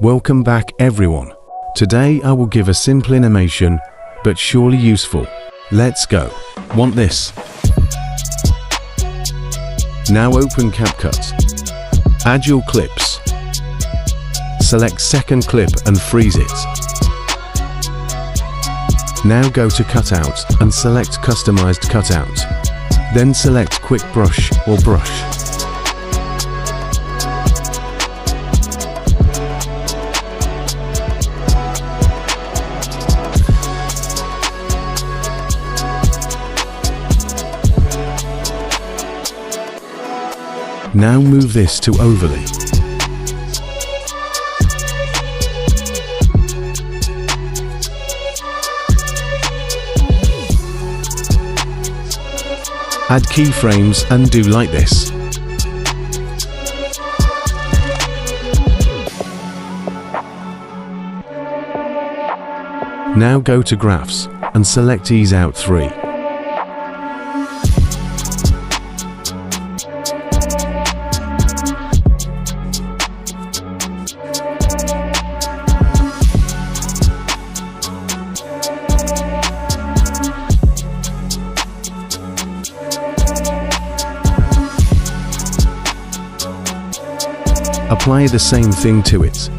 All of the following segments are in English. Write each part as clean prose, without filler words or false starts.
Welcome back everyone. Today I will give a simple animation, but surely useful. Let's go. Want this? Now open Capcut. Add your clips. Select second clip and freeze it. Now go to cutout and select customized cutout. Then select quick brush or brush. Now move this to overlay. Add keyframes and do like this. Now go to graphs and select ease out 3. Apply the same thing to it.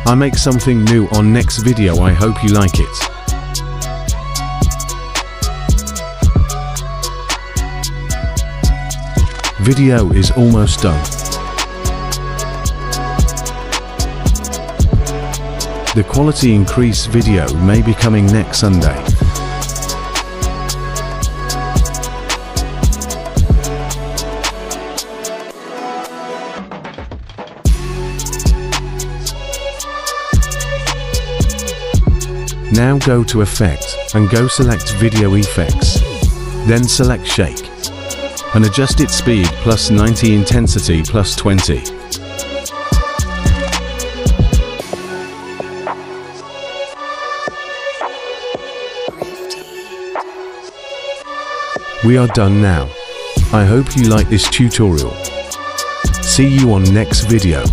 I make something new on next video. I hope you like it. Video is almost done. The quality increase video may be coming next Sunday. Now go to Effect and go select Video Effects. Then select Shake and adjust its speed plus 90, intensity plus 20. We are done now. I hope you like this tutorial. See you on next video.